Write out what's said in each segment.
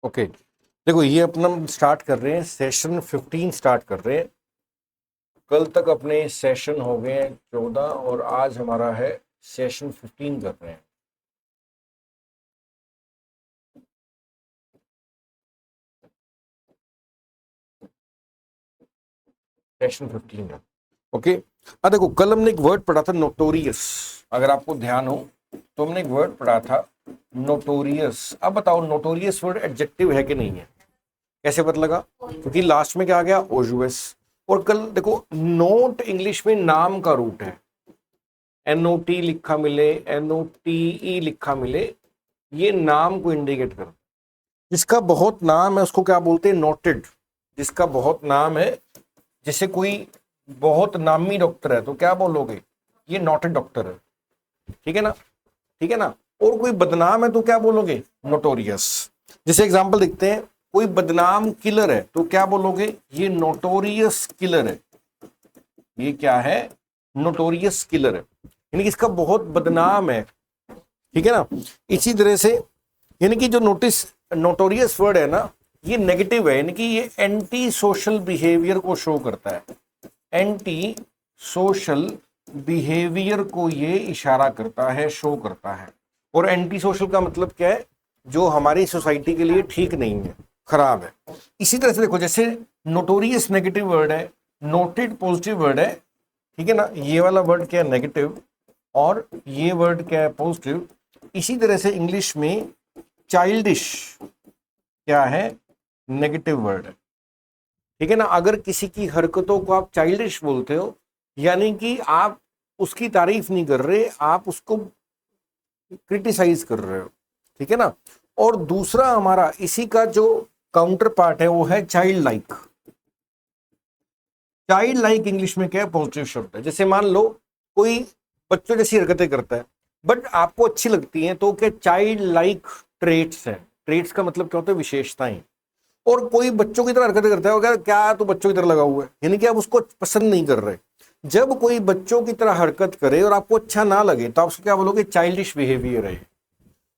Okay, देखो ये अपना हम स्टार्ट कर रहे हैं, सेशन 15 स्टार्ट कर रहे हैं। कल तक अपने सेशन हो गए हैं 14 और आज हमारा है सेशन 15 कर रहे हैं। सेशन 15 है। ओके, अब देखो कल हमने एक वर्ड पढ़ा था नोटोरियस, अगर आपको ध्यान हो तो हमने एक वर्ड पढ़ा था नोटोरियस। अब बताओ नोटोरियस वर्ड एडजेक्टिव है कि नहीं है, कैसे पता लगा? क्योंकि लास्ट में क्या आ गया? ओजुअस। और कल देखो नोट इंग्लिश में नाम का रूट है, NOT लिखा मिले, NOTE लिखा मिले, ये नाम को इंडिकेट कर। जिसका बहुत नाम है उसको क्या बोलते हैं? नोटेड। जिसका बहुत नाम है, जैसे कोई बहुत नामी डॉक्टर है तो क्या बोलोगे? ये नोटेड डॉक्टर है, ठीक है ना? ठीक है ना? और कोई बदनाम है तो क्या बोलोगे? नोटोरियस। जैसे एग्जांपल देखते हैं, कोई बदनाम किलर है तो क्या बोलोगे? ये नोटोरियस किलर है। ये क्या है? नोटोरियस किलर है, यानी कि इसका बहुत बदनाम है, ठीक है ना? इसी तरह से यानी कि जो नोटोरियस वर्ड है ना, ये नेगेटिव है, यानी कि ये एंटी सोशल बिहेवियर को शो करता है। एंटी सोशल बिहेवियर को ये इशारा करता है, शो करता है। और एंटी सोशल का मतलब क्या है? जो हमारी सोसाइटी के लिए ठीक नहीं है, खराब है। इसी तरह से देखो, जैसे नोटोरियस नेगेटिव वर्ड है, नोटेड पॉजिटिव वर्ड है, ठीक है ना? ये वाला वर्ड क्या है? नेगेटिव, और ये वर्ड क्या है? पॉजिटिव। इसी तरह से इंग्लिश में चाइल्डिश क्या है? नेगेटिव वर्ड है, ठीक है ना? अगर किसी की हरकतों को आप चाइल्डिश बोलते हो, यानी कि आप उसकी तारीफ नहीं कर रहे, आप उसको क्रिटिसाइज कर रहे हो, ठीक है ना? और दूसरा हमारा इसी का जो काउंटर पार्ट है वो है child like. Child like English में क्या है? पॉजिटिव शब्द है। जैसे मान लो कोई बच्चों जैसी हरकतें करता है बट आपको अच्छी लगती हैं, तो क्या चाइल्ड लाइक ट्रेट्स है। ट्रेट्स का मतलब क्या होता है? विशेषताएं। और कोई बच्चों की तरह हरकतें करता है, क्या क्या तो बच्चों की तरह लगा हुआ है, यानी कि आप उसको पसंद नहीं कर रहे। जब कोई बच्चों की तरह हरकत करे और आपको अच्छा ना लगे तो आप उसको क्या बोलोगे? चाइल्डिश बिहेवियर है।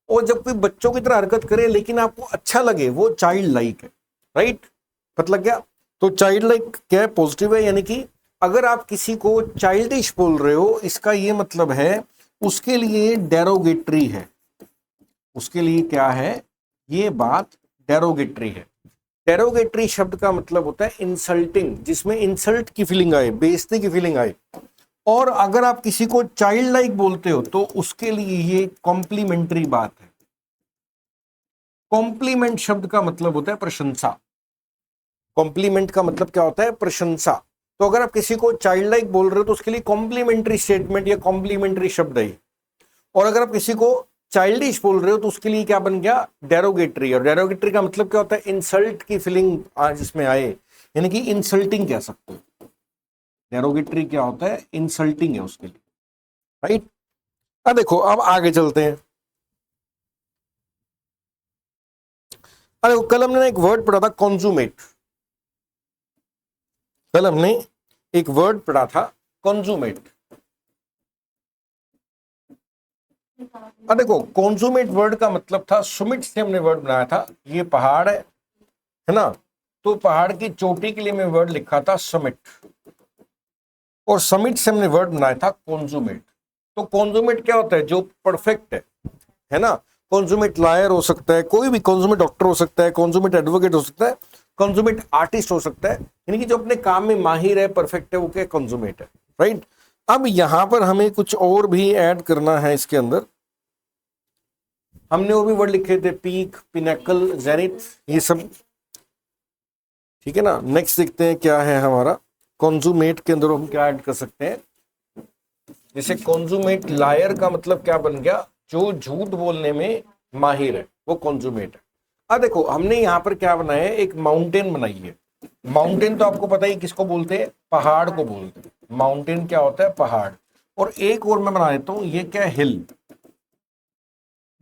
और जब कोई बच्चों की तरह हरकत करे लेकिन आपको अच्छा लगे, वो चाइल्ड लाइक है, राइट? पता लग गया? तो चाइल्ड लाइक क्या है? पॉजिटिव है, यानी कि अगर आप किसी को चाइल्डिश बोल रहे हो, इसका ये मतलब है उसके लिए डेरोगेटरी है। उसके लिए क्या है? ये बात डेरोगेटरी है। डेरोगेटरी शब्द का मतलब होता है इंसल्टिंग, जिसमें इंसल्ट की फीलिंग आए, बेइज्जती की फीलिंग आए। और अगर आप किसी को चाइल्ड लाइक बोलते हो तो उसके लिए ये कॉम्प्लीमेंट्री बात है। कॉम्प्लीमेंट शब्द का मतलब होता है प्रशंसा। कॉम्प्लीमेंट का मतलब क्या होता है? प्रशंसा। तो अगर आप किसी को चाइल्ड लाइक बोल रहे हो तो उसके लिए कॉम्प्लीमेंट्री स्टेटमेंट या कॉम्प्लीमेंट्री शब्द है। और अगर आप किसी को चाइल्डिश बोल रहे हो तो उसके लिए क्या बन गया? डेरोगेटरी। और डेरोगेटरी का मतलब क्या होता है? इंसल्ट की फीलिंग जिसमें आए, यानी कि इंसल्टिंग कह सकते हो। डेरोगेटरी क्या होता है? इंसल्टिंग है उसके लिए, राइट? अब देखो, अब आगे चलते हैं। अरे कल हमने एक वर्ड पढ़ा था कॉन्जूमेट। कल हमने एक वर्ड पढ़ा था कॉन्जूमेट। अब देखो कॉन्जूमेट वर्ड का मतलब था, सुमिट से हमने वर्ड बनाया था, ये पहाड़ है ना? तो पहाड़ की चोटी के लिए मैं वर्ड लिखा था समिट, और समिट से हमने वर्ड बनाया था कॉन्जूमेट। तो कॉन्जूमेट क्या होता है? जो परफेक्ट है ना? कॉन्जूमेट लायर हो सकता है, कोई भी कॉन्जूमेट डॉक्टर हो सकता है, कॉन्जूमेट एडवोकेट हो सकता है, कॉन्जूमेट आर्टिस्ट हो सकता है, यानी कि जो अपने काम में माहिर है, परफेक्ट है, वो क्या? कॉन्जूमेट है, राइट? अब यहां पर हमें कुछ और भी ऐड करना है इसके अंदर। हमने और भी वर्ड लिखे थे, पीक, पिनेकल, जेनिथ, ये सब, ठीक है ना? नेक्स्ट देखते हैं क्या है हमारा कॉन्जूमेट के अंदर हम क्या ऐड कर सकते हैं। जैसे कॉन्जूमेट लायर का मतलब क्या बन गया? जो झूठ बोलने में माहिर है, वो कॉन्जूमेट है। अब देखो हमने यहां पर क्या बनाया है? एक माउंटेन बनाई है। माउंटेन तो आपको पता ही किसको बोलते हैं? पहाड़ को बोलते हैं। माउंटेन क्या होता है? पहाड़। और एक और मैं बना देता हूं, ये क्या है? हिल।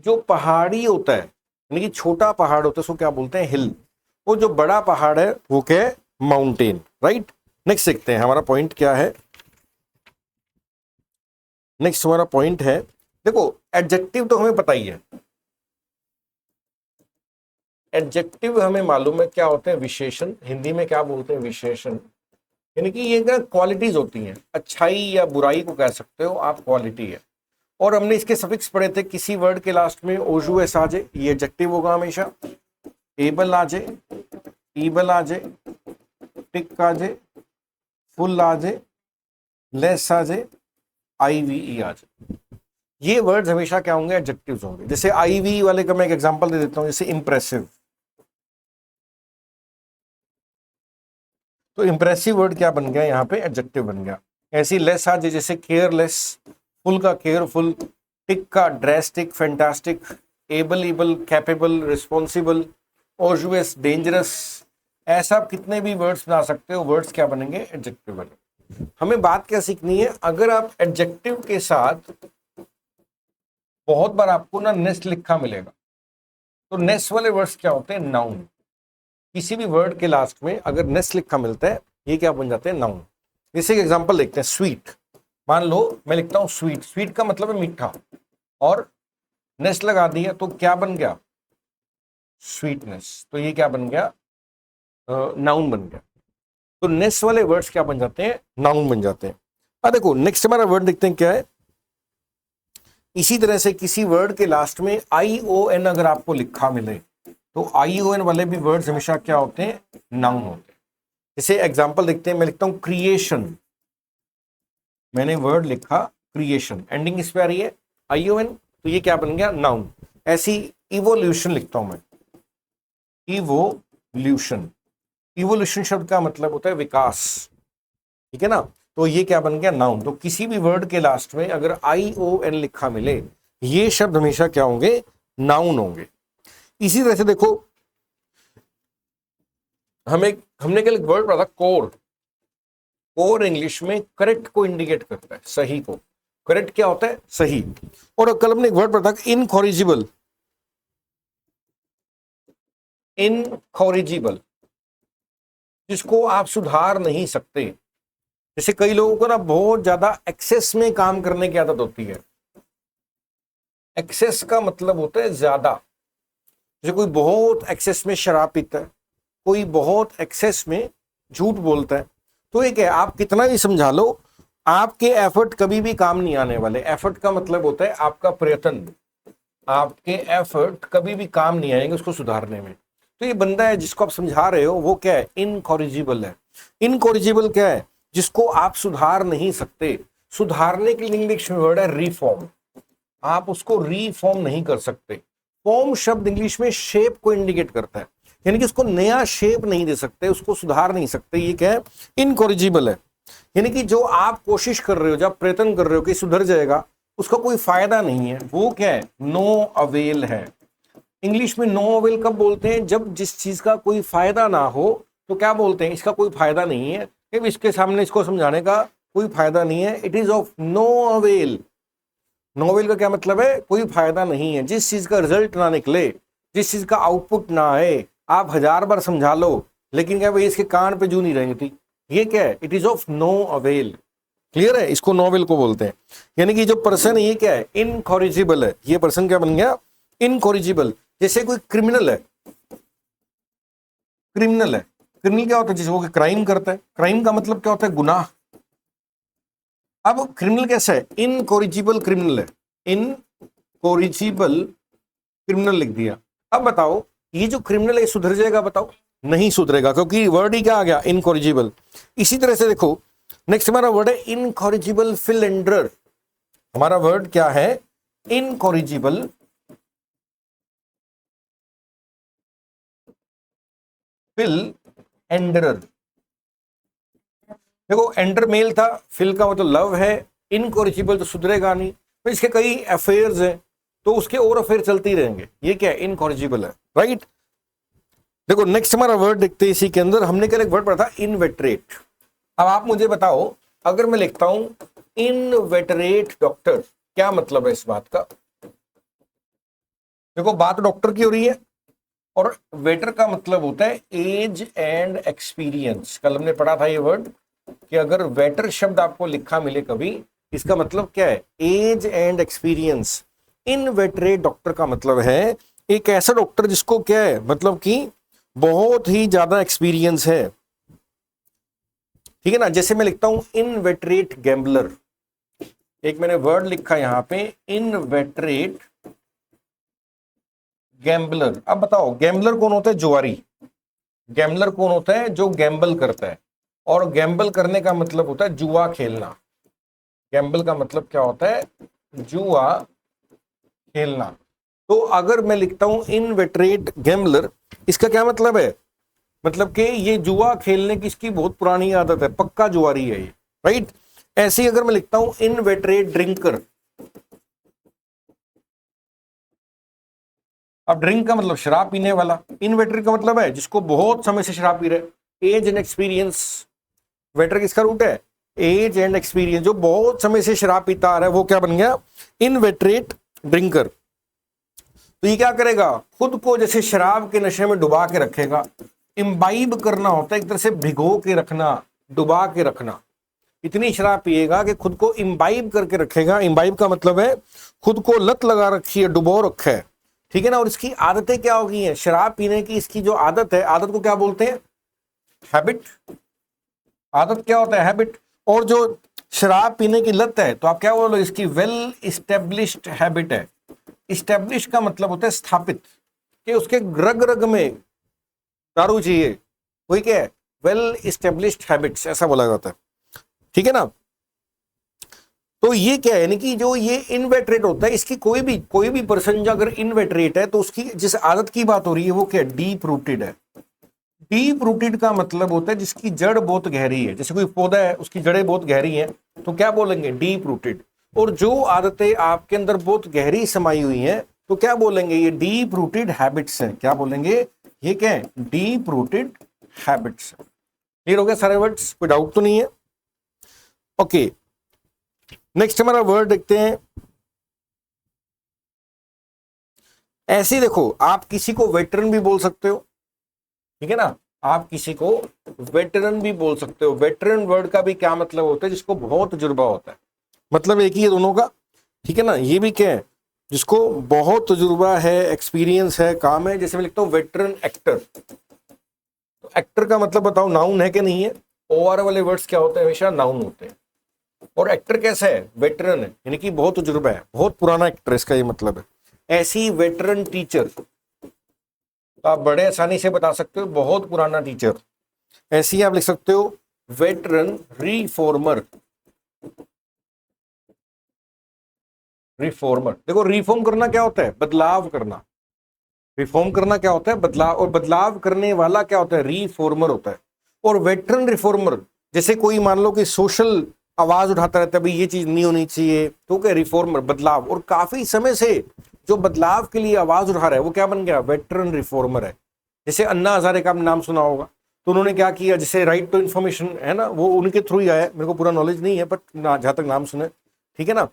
जो पहाड़ी होता है, यानी कि छोटा पहाड़ होता है, उसको क्या बोलते हैं? हिल। वो जो बड़ा पहाड़ है वो क्या है? Mountain, right? नेक्स्ट देखते हैं हमारा पॉइंट क्या है। नेक्स्ट हमारा पॉइंट है, देखो एडजेक्टिव तो हमें पता ही है। एडजेक्टिव हमें मालूम है क्या होते हैं, विशेषण, हिंदी में क्या बोलते हैं, विशेषण, यानी कि ये क्वालिटीज होती हैं, अच्छाई या बुराई को कह सकते हो आप, क्वालिटी है। और हमने इसके सफिक्स पढ़े थे, किसी वर्ड के लास्ट में ओजू एस आ जाए, ये एडजेक्टिव होगा हमेशा, एबल आ जाए, ईबल आ जाए, टिक आ जाए, फुल आ जाए, लेस आ जाए, आईवीई आ जाए। ये वर्ड्स हमेशा क्या होंगे, एडजेक्टिव्स होंगे। जैसे आईवी वाले का मैं एक एग्जांपल दे देता हूं, जैसे इंप्रेसिव। तो इंप्रेसिव वर्ड क्या बन गया यहाँ पे, एडजेक्टिव बन गया। ऐसी लेस आ जाए, जैसे केयरलेस, फुल का केयरफुल, टिक का drastic, fantastic, able ible, capable, responsible, ओजुअस, डेंजरस। ऐसा आप कितने भी वर्ड्स बना सकते हो, वर्ड्स क्या बनेंगे, एडजेक्टिव बनेंगे। हमें बात क्या सीखनी है, अगर आप एडजेक्टिव के साथ बहुत बार आपको ना नेस लिखा मिलेगा, तो नेस वाले वर्ड्स क्या होते हैं, नाउन। किसी भी वर्ड के लास्ट में अगर नेस लिखा मिलता है, ये क्या बन जाते हैं, नाउन। जैसे एग्जांपल देखते हैं, स्वीट। मान लो मैं लिखता हूं स्वीट, स्वीट का मतलब है मीठा, और नेस लगा दिया तो क्या बन गया, स्वीटनेस। तो ये क्या बन गया, नाउन बन गया। तो नेस वाले वर्ड्स क्या बन जाते हैं, नाउन बन जाते हैं। अब देखो नेक्स्ट हमारा वर्ड देखते हैं क्या है। इसी तरह से किसी वर्ड के लास्ट में ION अगर आपको लिखा मिले, तो ION वाले भी वर्ड्स हमेशा क्या होते हैं, नाउन होते हैं। जैसे एग्जांपल देखते हैं, मैं लिखता हूं क्रिएशन, मैंने वर्ड लिखा क्रिएशन, एंडिंग इस पे आ रही है ION, तो ये क्या बन गया, नाउन। ऐसी इवोल्यूशन लिखता हूं मैं, इवोल्यूशन। इवोल्यूशन शब्द का मतलब होता है विकास, ठीक है ना, तो ये क्या बन गया, नाउन। तो किसी भी वर्ड के लास्ट में अगर ION लिखा मिले, ये शब्द हमेशा क्या होंगे, नाउन होंगे। इसी तरह से देखो, हमने कल एक वर्ड पढ़ा था, कोर। कोर इंग्लिश में करेक्ट को इंडिकेट करता है, सही को। करेक्ट क्या होता है, सही। और कल हमने एक वर्ड पढ़ा था, इनकॉरिजिबल। इनकॉरिजिबल, जिसको आप सुधार नहीं सकते। जैसे कई लोगों को ना बहुत ज्यादा एक्सेस में काम करने की आदत होती है। एक्सेस का मतलब होता है ज्यादा। जैसे कोई बहुत एक्सेस में शराब पीता है, कोई बहुत एक्सेस में झूठ बोलता है, तो एक है, आप कितना भी समझा लो, आपके एफर्ट कभी भी काम नहीं आने वाले। एफर्ट का मतलब होता है आपका प्रयत्न, आपके एफर्ट कभी भी काम नहीं आएंगे उसको सुधारने में। तो ये बंदा है जिसको आप समझा रहे हो, वो क्या है, इनकॉरिजिबल है। इनकॉरिजिबल क्या है, जिसको आप सुधार नहीं सकते। सुधारने के लिए इंग्लिश में वर्ड है रिफॉर्म, आप उसको रिफॉर्म नहीं कर सकते। फॉर्म शब्द इंग्लिश में शेप को इंडिकेट करता है, यानी कि उसको नया शेप नहीं दे सकते, उसको सुधार नहीं सकते। ये क्या है, इनकॉरिजिबल है। यानी कि जो आप कोशिश कर रहे हो, जब प्रयत्न कर रहे हो कि सुधर जाएगा, उसका कोई फायदा नहीं है, वो क्या है, नो अवेल है। इंग्लिश में नो अवेल कब बोलते हैं, जब जिस चीज का कोई फायदा ना हो, तो क्या बोलते हैं, इसका कोई फायदा नहीं है, इसके सामने इसको समझाने का कोई फायदा नहीं है, it is of no avail. No avail का क्या मतलब है, कोई फायदा नहीं है। जिस चीज का रिजल्ट ना निकले, जिस चीज का आउटपुट ना आए, आप 1000 बार समझा लो, लेकिन क्या भाई इसके कान पे जू नहीं रहेंगी, ये क्या है, it is of no avail. Clear है, इसको नो अवेल को बोलते हैं। यानी कि जो पर्सन है ये क्या है, इनकॉरिजिबल है। ये पर्सन क्या बन गया, इनकॉरिजिबल। जैसे कोई क्रिमिनल है, क्रिमिनल है, क्रिमिनल क्या होता है, जैसे वो क्राइम करता है। क्राइम का मतलब क्या होता है, गुनाह। अब क्रिमिनल कैसा है, इनकॉरिजिबल क्रिमिनल है, इनकॉरिजिबल क्रिमिनल लिख दिया। अब बताओ ये जो क्रिमिनल है सुधर जाएगा, बताओ, नहीं सुधरेगा, क्योंकि वर्ड ही क्या आ गया, इनकॉरिजिबल। इसी तरह से देखो नेक्स्ट हमारा वर्ड है इनकॉरिजिबल फिलेंडर। हमारा वर्ड क्या है, इनकॉरिजिबल फिलेंडर। देखो एंडर मेल था, फिल का मतलब लव है, इनकॉरिजिबल तो सुधरेगा नहीं, तो इसके कई अफेयर्स हैं, तो उसके और अफेयर चलते ही रहेंगे। ये क्या है, इनकॉरिजिबल है, राइट। देखो नेक्स्ट हमारा वर्ड देखते हैं, इसी के अंदर हमने कल एक वर्ड पढ़ा था, इनवेटरेट। अब आप मुझे बताओ, अगर मैं लिखता हूं इनवेटरेट डॉक्टर, क्या मतलब है इस बात का। देखो बात डॉक्टर की हो रही है, और वेटर का मतलब होता है एज एंड एक्सपीरियंस। कल हमने पढ़ा था ये वर्ड कि अगर वेटर शब्द आपको लिखा मिले कभी, इसका मतलब क्या है, age and experience. Inveterate doctor का मतलब है एक ऐसा डॉक्टर जिसको क्या है, मतलब कि बहुत ही ज्यादा एक्सपीरियंस है, ठीक है ना। जैसे मैं लिखता हूं इनवेटरेट गैम्बलर, एक मैंने वर्ड लिखा यहां पे इनवेटरेट गैम्बलर। अब बताओ गैम्बलर कौन होता है? जुआरी। गैम्बलर कौन होता है? जो गैम्बल करता है, और गैम्बल करने का मतलब होता है जुआ खेलना। गैम्बल का मतलब क्या होता है? जुआ खेलना। तो अगर मैं लिखता हूं इनवेटरेट गैम्बलर, इसका क्या मतलब है? मतलब कि ये जुआ खेलने की इसकी बहुत पुरानी आदत है, पक्का जुआरी है ये, राइट। ऐसे ही अगर मैं लिखता हूं इनवेटरेट ड्रिंकर, अब ड्रिंक का मतलब शराब पीने वाला, इनवेटरेट का मतलब है जिसको बहुत समय से शराब पी रहे, एज एंड एक्सपीरियंस। वेटर किसका रूट है? एज एंड एक्सपीरियंस, जो बहुत समय से शराब पीता आ रहा है वो क्या बन गया? Inveterate drinker. तो ये क्या करेगा? खुद को जैसे शराब के नशे में डुबा के रखेगा। इम्बाइब करना होता है एक तरह से भिगो के रखना, डुबा के रखना। इतनी शराब पिएगा कि खुद को इम्बाइब करके रखेगा। इम्बाइब का मतलब है खुद को लत लगा रखी है, डुबो रखा है, ठीक है ना। और इसकी आदतें क्या हो गई हैं? शराब पीने की इसकी जो आदत है, आदत को क्या बोलते हैं? हैबिट। आदत क्या होता है? हैबिट। और जो शराब पीने की लत है, तो आप क्या बोलोगे? इसकी वेल इस्टेब्लिश्ड हैबिट है। इस्टेब्लिश का मतलब होता है स्थापित, कि उसके रग रग में दारू चाहिए, वही क्या है? वेल इस्टेब्लिश्ड हैबिट्स, ऐसा बोला जाता है, ठीक है ना। तो ये क्या है, यानी कि जो ये इनवेटरेट होता है, इसकी कोई भी पर्सन जो अगर इनवेटरेट है, तो उसकी जिस आदत की बात हो रही है वो क्या? डीप रूटेड है। डीप रूटेड का मतलब होता है जिसकी जड़ बहुत गहरी है। जैसे कोई पौधा है, उसकी जड़ें बहुत गहरी हैं, तो क्या बोलेंगे? Deep rooted. और जो आदतें आपके अंदर बहुत गहरी समाई हुई हैं, तो क्या बोलेंगे? ये डीप रूटेड हैबिट्स हैं। क्या बोलेंगे? ये क्या है? Deep rooted habits. क्लियर हो गया सारे वर्ड्स? कोई डाउट तो नहीं है? ओके, नेक्स्ट हमारा वर्ड देखते हैं। ऐसे देखो, आप किसी को वेटरन भी बोल सकते हो, ठीक है ना। आप किसी को वेटरन भी बोल सकते हो। वेटरन वर्ड का भी क्या मतलब होता है? जिसको बहुत तजुर्बा होता है, मतलब एक ही है दोनों का, ठीक है ना। ये भी क्या है? जिसको बहुत तजुर्बा है, एक्सपीरियंस है, काम है। जैसे मैं लिखता हूं वेटरन एक्टर, तो एक्टर का मतलब बताओ नाउन है कि नहीं है? ओआर वाले वर्ड्स क्या होते हैं? हमेशा नाउन होते हैं। और एक्टर कैसा है? वेटरन है, यानी कि बहुत तजुर्बा है, बहुत पुराना एक्टर, इसका ये मतलब है। ऐसी वेटरन टीचर, तो आप बड़े आसानी से बता सकते हो बहुत पुराना टीचर। ऐसी आप लिख सकते हो वेटरन रिफॉर्मर। रिफॉर्मर, देखो रिफॉर्म करना क्या होता है? बदलाव करना। रिफॉर्म करना क्या होता है? बदलाव। और बदलाव करने वाला क्या होता है? रिफॉर्मर होता है। और वेटरन रिफॉर्मर, जैसे कोई मान लो कि सोशल आवाज उठाता रहता है, भाई ये चीज नहीं होनी चाहिए, तो क्या? रिफॉर्मर, बदलाव। और काफी समय से जो बदलाव के लिए आवाज उठा रहा है, वो क्या बन गया? वेटरन रिफॉर्मर है। जैसे अन्ना हजारे का नाम सुना होगा, तो उन्होंने क्या किया? जैसे राइट टू इन्फॉर्मेशन है ना, वो उनके थ्रू ही आया। मेरे को पूरा नॉलेज नहीं है, बट जहां तक नाम सुने, ठीक है ना।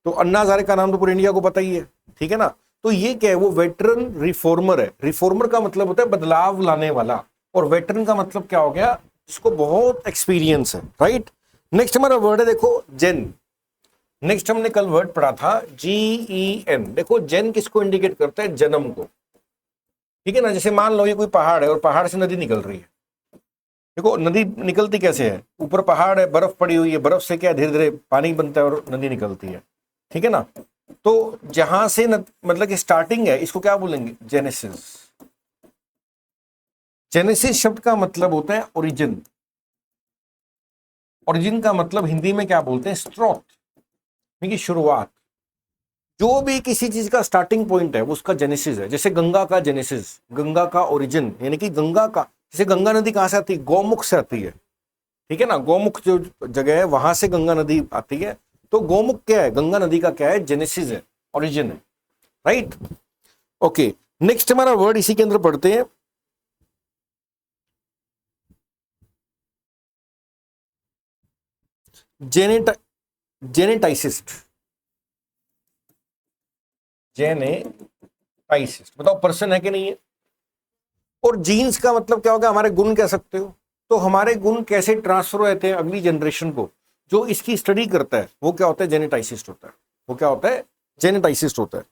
तो अन्ना हजारे का नाम तो पूरे इंडिया को पता ही है, ठीक है ना। तो ये क्या है? वो वेटरन रिफॉर्मर है। रिफॉर्मर का मतलब होता है बदलाव लाने वाला, और वेटरन का मतलब क्या हो गया? जिसको बहुत एक्सपीरियंस है, राइट। नेक्स्ट हमारा वर्ड है, देखो जेन। नेक्स्ट हमने कल वर्ड पढ़ा था GEN। देखो जेन किसको इंडिकेट करता है? जन्म को, ठीक है ना। जैसे मान लो ये कोई पहाड़ है और पहाड़ से नदी निकल रही है। देखो नदी निकलती कैसे है? ऊपर पहाड़ है, बर्फ पड़ी हुई है, बर्फ से क्या धीरे धीरे पानी बनता है और नदी निकलती है, ठीक है ना। तो जहां से मतलब कि स्टार्टिंग है, इसको क्या बोलेंगे? जेनेसिस। जेनेसिस शब्द का मतलब होता है ओरिजिन। ओरिजिन का मतलब हिंदी में क्या बोलते हैं? स्रोत, यानी कि शुरुआत। जो भी किसी चीज का स्टार्टिंग पॉइंट है वो उसका जेनेसिस है। जैसे गंगा का जेनेसिस, गंगा का ओरिजिन, यानी कि गंगा का, जैसे गंगा नदी कहां से आती है? गौमुख से आती है, ठीक है ना। गौमुख जो जगह है वहां से गंगा नदी आती है। तो गौमुख क्या है? गंगा नदी का क्या है? जेनेसिस है, ओरिजिन है, राइट। ओके, नेक्स्ट हमारा वर्ड इसी के अंदर पढ़ते हैं। जेनेटाइसिस्ट। जेनेटाइसिस्ट, बताओ पर्सन है कि नहीं है? और जीन्स का मतलब क्या होगा? हमारे गुण कह सकते हो। तो हमारे गुण कैसे ट्रांसफर होते हैं अगली जनरेशन को, जो इसकी स्टडी करता है वो क्या होता है? जेनेटाइसिस्ट होता है। वो क्या होता है? जेनेटाइसिस्ट होता है।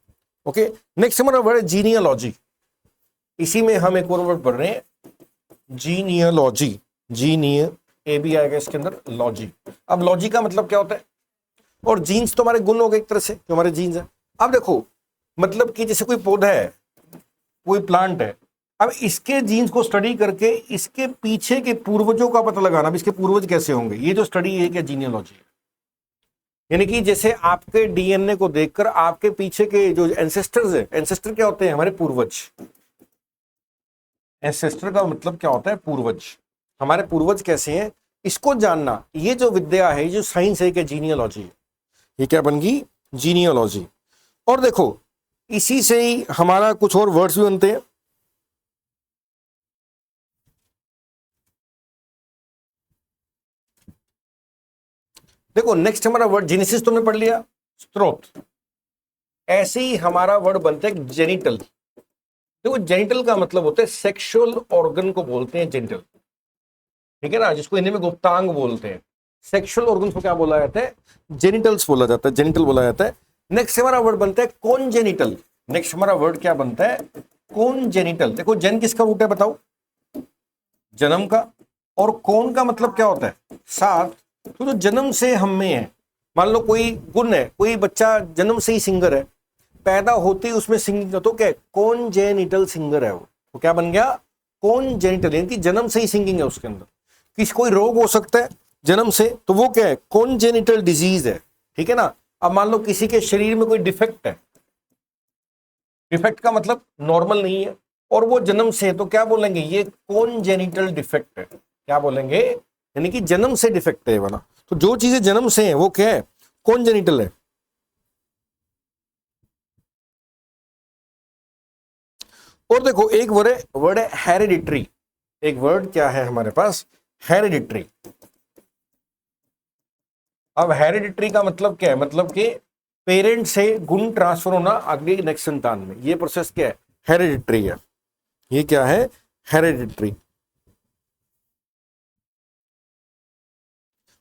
ओके, नेक्स्ट हमारा वर्ड है जीनियोलॉजी। इसी में हम एक और वर्ड पढ़ रहे हैं, जीनियोलॉजी। जीनिय ए भी आएगा इसके अंदर, लॉजी। अब लॉजी का मतलब क्या होता है, और जीन्स तो हमारे गुण हो गए एक तरह से, जो हमारे जीन्स है। अब देखो मतलब कि जैसे कोई पौधा है, कोई प्लांट है, अब इसके जीन्स को स्टडी करके इसके पीछे के पूर्वजों का पता लगाना, अब इसके पूर्वज कैसे होंगे, ये जो स्टडी है क्या जीनियोलॉजी है। यानी कि जैसे आपके डीएनए को देखकर आपके पीछे के जो एंसेस्टर्स है, एंसेस्टर क्या होते हैं, हमारे पूर्वज। एंसेस्टर का मतलब क्या होता है, पूर्वज। हमारे पूर्वज कैसे हैं, इसको जानना, ये जो विद्या है, ये जो साइंस है, क्या जीनियोलॉजी है। ये क्या बन गई, जीनियोलॉजी। और देखो इसी से ही हमारा कुछ और वर्ड्स भी बनते हैं। देखो नेक्स्ट हमारा वर्ड जेनेसिस तुमने पढ़ लिया, स्त्रोत। ऐसे ही हमारा वर्ड बनता है जेनिटल। देखो जेनिटल का मतलब होता है सेक्सुअल ऑर्गन को बोलते हैं जेनिटल, ठीक है ना, जिसको हिंदी में गुप्तांग बोलते हैं। सेक्सुअल ऑर्गन को क्या बोला जाता है, जेनिटल्स बोला जाता है, जेनिटल बोला जाता है। नेक्स्ट हमारा वर्ड बनता है कॉन्जेनिटल। नेक्स्ट हमारा वर्ड क्या बनता है, कॉन्जेनिटल। देखो जेन किसका रूट है बताओ, जन्म का, और कौन का मतलब क्या होता है, साथ। तो जो जन्म से हम में है, मान लो कोई गुण है, कोई बच्चा जन्म से ही सिंगर है, पैदा होते ही उसमें सिंगिंग, तो क्या कॉन्जेनिटल सिंगर है वो क्या बन गया, कॉन्जेनिटल, यानी कि जन्म से ही सिंगिंग है उसके अंदर। किसी कोई रोग हो सकता है जन्म से, तो वो क्या है, कॉन्जेनिटल डिजीज है, ठीक है ना। अब मान लो किसी के शरीर में कोई डिफेक्ट है, डिफेक्ट का मतलब नॉर्मल नहीं है, और वो जन्म से, तो क्या बोलेंगे, ये कॉन्जेनिटल डिफेक्ट है, क्या बोलेंगे, यानी कि जन्म से डिफेक्ट है वाला। तो जो चीजें जन्म से हैं वो क्या है, कॉन्जेनिटल है। और देखो एक वर्ड है हेरिडिटरी। एक वर्ड क्या है हमारे पास, हेरिडिटरी। अब हेरिडिटरी का मतलब क्या है, मतलब कि पेरेंट से गुण ट्रांसफर होना आगे नेक्स्ट संतान में, ये प्रोसेस क्या है, हेरिडिटरी है। ये क्या है, हेरिडिटरी।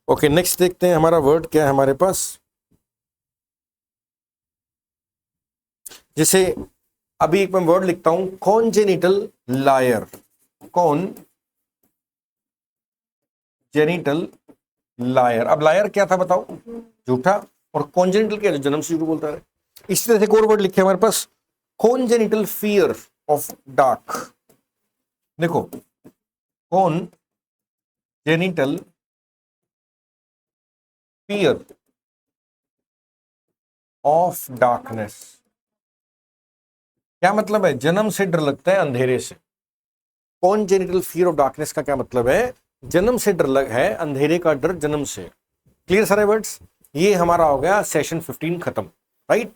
ओके नेक्स्ट देखते हैं हमारा वर्ड क्या है हमारे पास। जैसे अभी एक मैं वर्ड लिखता हूं, कॉन्जेनिटल लायर। Congenital liar. अब लायर क्या था बताओ, झूठा, और कॉन्जेनिटल क्या है, जन्म से झूठ बोलता है। इसी तरह से एक और वर्ड लिखे हमारे पास, कॉन्जेनिटल फियर ऑफ डार्क। देखो कॉन्जेनिटल फियर ऑफ डार्कनेस। क्या मतलब है, जन्म से डर लगता है अंधेरे से। कॉन्जेनिटल फियर ऑफ डार्कनेस का क्या मतलब है, जन्म से डर है, अंधेरे का डर जन्म से। क्लियर सारे वर्ड्स। ये हमारा हो गया सेशन 15 खत्म, राइट।